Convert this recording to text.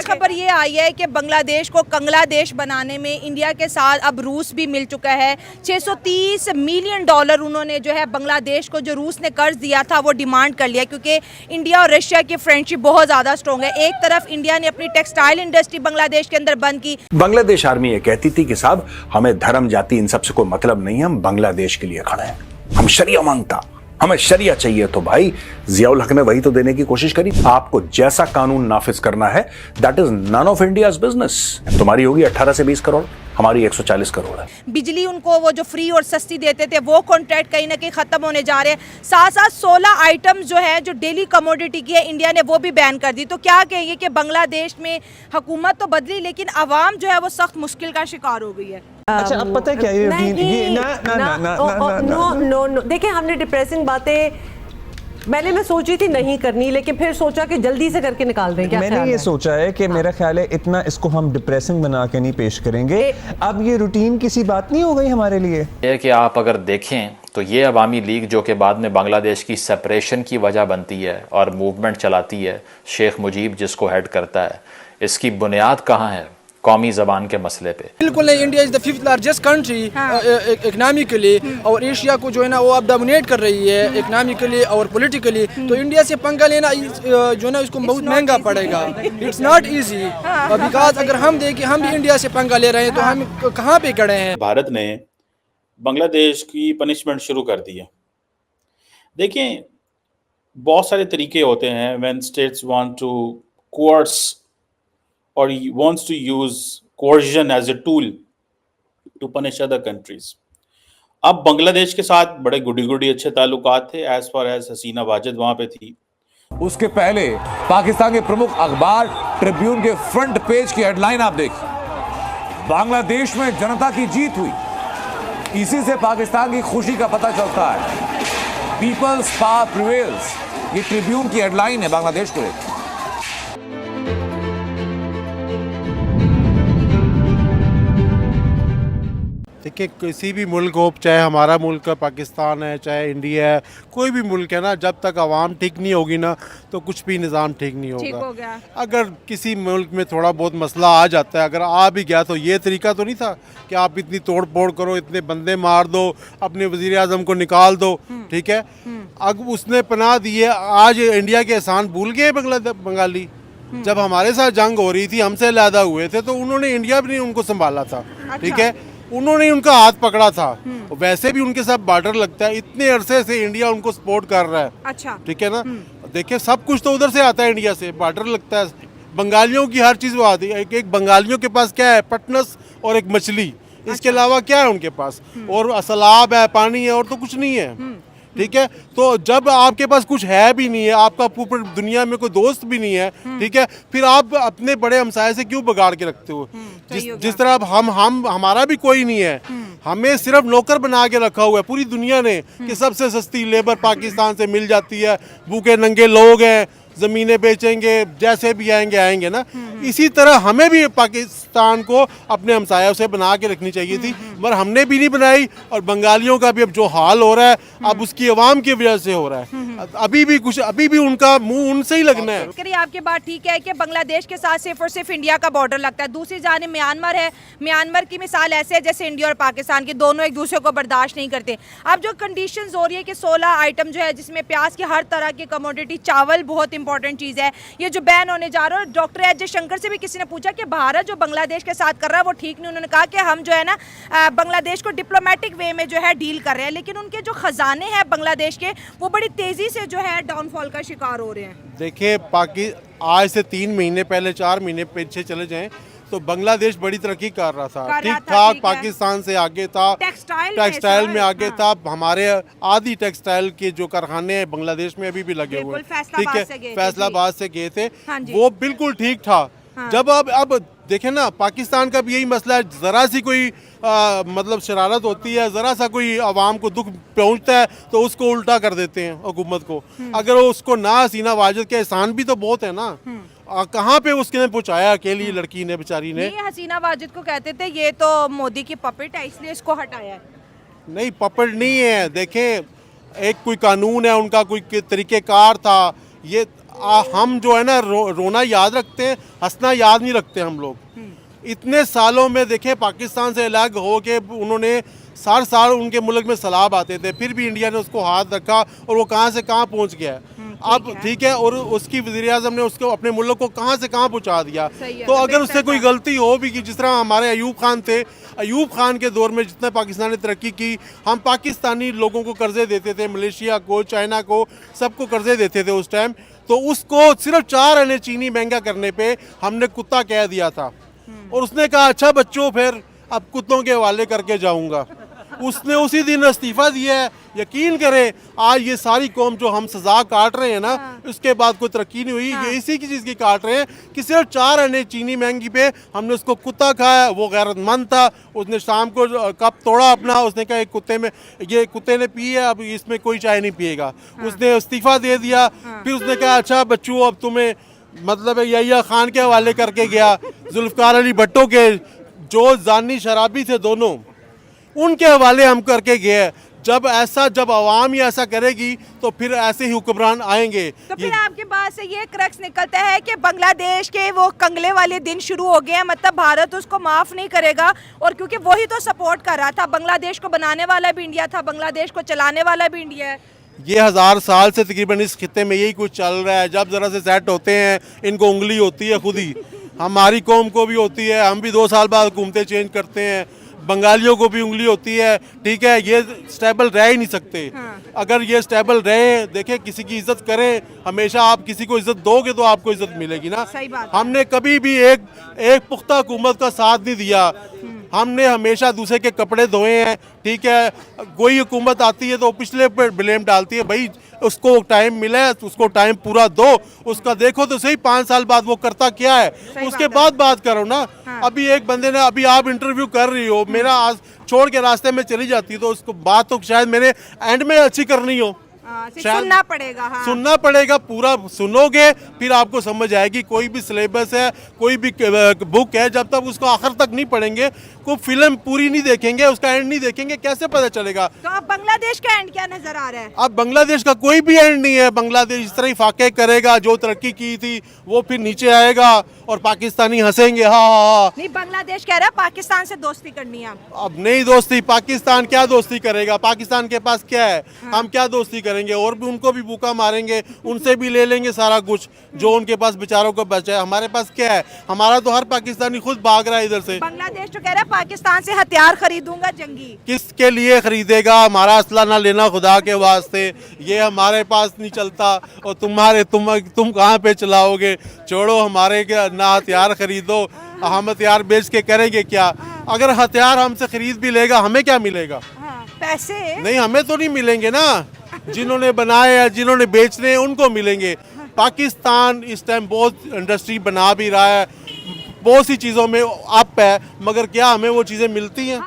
खबर ये आई है कि बांग्लादेश को कंगला देश बनाने में इंडिया के साथ अब रूस भी मिल चुका है। 630 मिलियन डॉलर उन्होंने जो है बांग्लादेश को, जो रूस ने कर्ज दिया था, वो डिमांड कर लिया, क्योंकि इंडिया और रशिया की फ्रेंडशिप बहुत ज़्यादा स्ट्रॉन्ग है। एक तरफ इंडिया ने अपनी टेक्सटाइल इंडस्ट्री बांग्लादेश के अंदर बंद की। बांग्लादेश आर्मी ये कहती थी कि साहब हमें धर्म जाति इन सब से कोई मतलब नहीं है, हम बांग्लादेश के लिए खड़े हैं, हम शरिया मांगता, हमें शरिया चाहिए। तो भाई जियाउल हक ने वही तो देने की कोशिश करी। आपको जैसा कानून नाफिज करना है, that is none of India's business. तुम्हारी होगी 18 से 20 करोड़, हमारी 140 करोड़ है। बिजली उनको वो जो फ्री और सस्ती देते थे, वो कॉन्ट्रैक्ट कहीं ना कहीं खत्म होने जा रहे हैं। साथ साथ 16 आइटम्स जो है, जो डेली कमोडिटी की है, इंडिया ने वो भी बैन कर दी। तो क्या कहेंगे कि बांग्लादेश में हुकूमत तो बदली, लेकिन आवाम जो है वो सख्त मुश्किल का शिकार हो गई है। अच्छा, अब पता है क्या ये नो, देखिए हमने डिप्रेसिंग बातें पहले मैं सोच रही थी नहीं करनी, लेकिन फिर सोचा कि जल्दी से करके निकाल दें। क्या मैंने ये सोचा है कि मेरा ख्याल है इतना इसको हम डिप्रेसिंग बना के नहीं पेश करेंगे। अब ये रूटीन किसी बात नहीं हो गई हमारे लिए। ये कि आप अगर देखें तो ये अवामी लीग जो कि बाद में बांग्लादेश की सेपरेशन की वजह बनती है और मूवमेंट चलाती है, शेख मुजीब जिसको हेड करता है, इसकी बुनियाद कहाँ है? कौमी ज़बान के मसले पे। बिल्कुल नहीं। India is the 5th largest country economically, और एशिया को जो है ना वो अब डोमिनेट कर रही है इकनॉमिकली और पॉलिटिकली। तो इंडिया से पंगा लेना जो है ना इसको बहुत महंगा पड़ेगा। इट्स नॉट इजी, बिकॉज अगर हम देखें हम भी इंडिया से पंगा ले रहे हैं तो हम कहाँ पे खड़े हैं। भारत ने बांग्लादेश की पनिशमेंट शुरू कर दी है। देखें, बहुत सारे तरीके होते हैं when states want to coerce or wants to use coercion as a tool to punish other countries. अब बांग्लादेश के साथ बड़े गुडी अच्छे ताल्लुकात थे एज फार एज हसीना वाजिद वहां पे थी। उसके पहले पाकिस्तान के प्रमुख अखबार ट्रिब्यून के फ्रंट पेज की हेडलाइन आप देखिए, बांग्लादेश में जनता की जीत हुई। इसी से पाकिस्तान की खुशी का पता चलता है। पीपल्स पावर प्रिवेल्स, ये ट्रिब्यून की हेडलाइन है बांग्लादेश को लेकर। देखिए, किसी भी मुल्क हो, चाहे हमारा मुल्क है पाकिस्तान है, चाहे इंडिया है, कोई भी मुल्क है ना, जब तक आवाम ठीक नहीं होगी ना तो कुछ भी निज़ाम ठीक नहीं होगा। अगर किसी मुल्क में थोड़ा बहुत मसला आ जाता है, अगर आ भी गया, तो ये तरीका तो नहीं था कि आप इतनी तोड़ फोड़ करो, इतने बंदे मार दो, अपने वज़ीर आज़म को निकाल दो। ठीक है, अब उसने पनाह दी है। आज इंडिया के एहसान भूल गए बंगाली। जब हमारे साथ जंग हो रही थी, हमसे अलहदा हुए थे, तो उन्होंने इंडिया भी नहीं उनको संभाला था। ठीक है, उन्होंने उनका हाथ पकड़ा था। वैसे भी उनके साथ बॉर्डर लगता है, इतने अरसे से इंडिया उनको सपोर्ट कर रहा है। अच्छा, ठीक है ना। देखिए, सब कुछ तो उधर से आता है, इंडिया से बॉर्डर लगता है। बंगालियों की हर चीज़ वो आती है। एक बंगालियों के पास क्या है? पटनस और एक मछली, इसके अलावा क्या है उनके पास? और सैलाब है, पानी है, और तो कुछ नहीं है। ठीक है, तो जब आपके पास कुछ है भी नहीं है, आपका पूरी दुनिया में कोई दोस्त भी नहीं है, ठीक है, फिर आप अपने बड़े हमसाये से क्यों बगाड़ के रखते हो? जिस तरह हम हमारा भी कोई नहीं है, हमें सिर्फ नौकर बना के रखा हुआ है पूरी दुनिया ने कि सबसे सस्ती लेबर पाकिस्तान से मिल जाती है, भूखे नंगे लोग हैं, ज़मीनें बेचेंगे, जैसे भी आएंगे ना। इसी तरह हमें भी पाकिस्तान को अपने हमसायों से बना के रखनी चाहिए थी, मगर हमने भी नहीं बनाई। और बंगालियों का भी अब जो हाल हो रहा है, अब उसकी आवाम की वजह से हो रहा है। अभी भी उनका मुंह उनसे ही लगना है। करिए, आपकी बात ठीक है कि बांग्लादेश के साथ सिर्फ और सिर्फ इंडिया का बॉर्डर लगता है। दूसरी जानिब म्यांमार है। म्यांमार की मिसाल ऐसे है जैसे इंडिया और पाकिस्तान के दोनों एक दूसरे को बर्दाश्त नहीं करते। अब जो कंडीशंस हो रही है कि 16 आइटम जो है, जिसमें प्याज की हर तरह की कमोडिटी, चावल बहुत इंपॉर्टेंट चीज़ है, ये जो बैन होने जा रहा है। डॉक्टर एच जयशंकर से भी किसी ने पूछा कि भारत जो बांग्लादेश के साथ कर रहा है वो ठीक नहीं। उन्होंने कहा कि हम जो है ना बांग्लादेश को डिप्लोमेटिक वे में जो है डील कर रहे हैं, लेकिन उनके जो खजाने हैं बांग्लादेश के, वो बड़ी तेजी से जो है डाउनफॉल का शिकार हो रहे हैं। देखिए, आज से 3 महीने पहले, 4 महीने पीछे चले जाएं तो बांग्लादेश बड़ी तरक्की कर रहा था, ठीक ठाक, पाकिस्तान से आगे था, टेक्सटाइल में आगे था। हमारे आधी टेक्सटाइल के जो कारखाने हैं बांग्लादेश में अभी भी लगे हुए, ठीक है, फैसलाबाद से गए थे, वो बिल्कुल ठीक था। जब अब देखें ना, पाकिस्तान का भी यही मसला है, ज़रा सी कोई मतलब शरारत होती है, ज़रा सा कोई आवाम को दुख पहुंचता है तो उसको उल्टा कर देते हैं हुकूमत को। अगर उसको ना, हसीना वाजिद के एहसान भी तो बहुत है ना, कहाँ पे उसने पहुँचाया अकेली लड़की ने, बेचारी ने। नहीं, हसीना वाजिद को कहते थे ये तो मोदी की पपेट है, इसलिए इसको हटाया है। नहीं, पपेट नहीं है। देखें, एक कोई कानून है उनका, कोई तरीक़ेकार था। ये हम जो है ना रोना याद रखते हैं, हंसना याद नहीं रखते हम लोग। इतने सालों में देखे पाकिस्तान से अलग हो के उन्होंने सार साल उनके मुल्क में सैलाब आते थे, फिर भी इंडिया ने उसको हाथ रखा और वो कहाँ से कहाँ पहुँच गया है। अब ठीक है, और उसकी वज़ीर आज़म ने उसको अपने मुल्क को कहाँ से कहाँ पहुँचा दिया। तो अगर उससे कोई गलती हो भी कि जिस तरह हमारे अयूब खान थे, अयूब खान के दौर में जितना पाकिस्तान ने तरक्की की, हम पाकिस्तानी लोगों को कर्जे देते थे, मलेशिया को, चाइना को, सबको कर्जे देते थे उस टाइम। तो उसको सिर्फ 4 आने चीनी महंगा करने पे हमने कुत्ता कह दिया था, और उसने कहा अच्छा बच्चों फिर अब कुत्तों के हवाले करके जाऊंगा। उसने उसी दिन इस्तीफा दिया है। यकीन करें आज ये सारी कौम जो हम सजा काट रहे हैं ना, उसके बाद कोई तरक्की नहीं हुई। ये इसी की चीज़ की काट रहे हैं कि सिर्फ 4 आने चीनी महंगी पे हमने उसको कुत्ता खाया। वो गैरतमंद था, उसने शाम को कप तोड़ा अपना, उसने कहा ये कुत्ते ने पी है, अब इसमें कोई चाय नहीं पिएगा। उसने इस्तीफा दे दिया। फिर उसने कहा अच्छा बच्चों अब तुम्हें मतलब यहिया खान के हवाले करके गया, जुल्फ़िकार अली भट्टो के जो जानी शराबी थे दोनों, उनके हवाले हम करके गए। जब आवाम ही ऐसा करेगी तो फिर ऐसे ही हुक्मरान आएंगे। तो फिर आपके बात से ये क्रक्स निकलता है कि बांग्लादेश के वो कंगले वाले दिन शुरू हो गए हैं, मतलब भारत उसको माफ नहीं करेगा। और क्योंकि वही तो सपोर्ट कर रहा था, बांग्लादेश को बनाने वाला भी इंडिया था, बांग्लादेश को चलाने वाला भी इंडिया है। ये 1000 साल से तकरीबन इस खित्ते में यही कुछ चल रहा है। जब ज़रा से सेट होते हैं इनको उंगली होती है खुद ही, हमारी कौम को भी होती है, हम भी 2 साल बाद हुकूमतें चेंज करते हैं, बंगालियों को भी उंगली होती है। ठीक है, ये स्टेबल रह ही नहीं सकते। अगर ये स्टेबल रहे, देखें किसी की इज्जत करें, हमेशा आप किसी को इज्जत दोगे तो आपको इज्जत मिलेगी ना। सही बात। हमने कभी भी एक पुख्ता हुकूमत का साथ नहीं दिया, हमने हमेशा दूसरे के कपड़े धोए हैं। ठीक है, कोई हुकूमत आती है तो पिछले पर ब्लेम डालती है, भाई उसको टाइम मिला है तो उसको टाइम पूरा दो, उसका देखो तो सही 5 साल बाद वो करता क्या है, उसके बाद बात करो ना। अभी एक बंदे ने, अभी आप इंटरव्यू कर रही हो, मेरा आज छोड़ के रास्ते में चली जाती तो उसको बात तो शायद मैंने एंड में अच्छी करनी हो, सुनना पड़ेगा। हाँ। सुनना पड़ेगा, पूरा सुनोगे फिर आपको समझ आएगी। कोई भी सिलेबस है, कोई भी बुक है, जब तक उसको आखिर तक नहीं पढ़ेंगे, कोई फिल्म पूरी नहीं देखेंगे, उसका एंड नहीं देखेंगे, कैसे पता चलेगा। तो अब बांग्लादेश का एंड क्या नजर आ रहा है? अब बांग्लादेश का कोई भी एंड नहीं है। बांग्लादेश इस तरह ही फाके करेगा, जो तरक्की की थी वो फिर नीचे आएगा और पाकिस्तानी हंसेंगे। हाँ। नहीं, बांग्लादेश कह रहा है पाकिस्तान से दोस्ती करनी है। अब नहीं दोस्ती, पाकिस्तान क्या दोस्ती करेगा, पाकिस्तान के पास क्या है, हम क्या दोस्ती करेंगे। और भी उनको भी भूखा मारेंगे, उनसे भी ले लेंगे सारा कुछ जो उनके पास बेचारों को बचा है। हमारे पास क्या है, हमारा तो हर पाकिस्तानी खुद भाग रहा है इधर से। बांग्लादेश तो कह रहा है पाकिस्तान से हथियार खरीदूंगा जंगी। किसके लिए खरीदेगा, हमारा असला ना लेना खुदा के वास्ते, ये हमारे पास नहीं चलता। और तुम कहाँ पे चलाओगे, छोड़ो हमारे के ना हथियार खरीदो, हम हथियार बेच के करेंगे क्या। अगर हथियार हमसे खरीद भी लेगा हमें क्या मिलेगा, पैसे नहीं हमें तो नहीं मिलेंगे ना, जिन्होंने बनाए हैं, जिन्होंने बेचने हैं उनको मिलेंगे। पाकिस्तान इस टाइम बहुत इंडस्ट्री बना भी रहा है, बहुत सी चीज़ों में अप है, मगर क्या हमें वो चीज़ें मिलती हैं?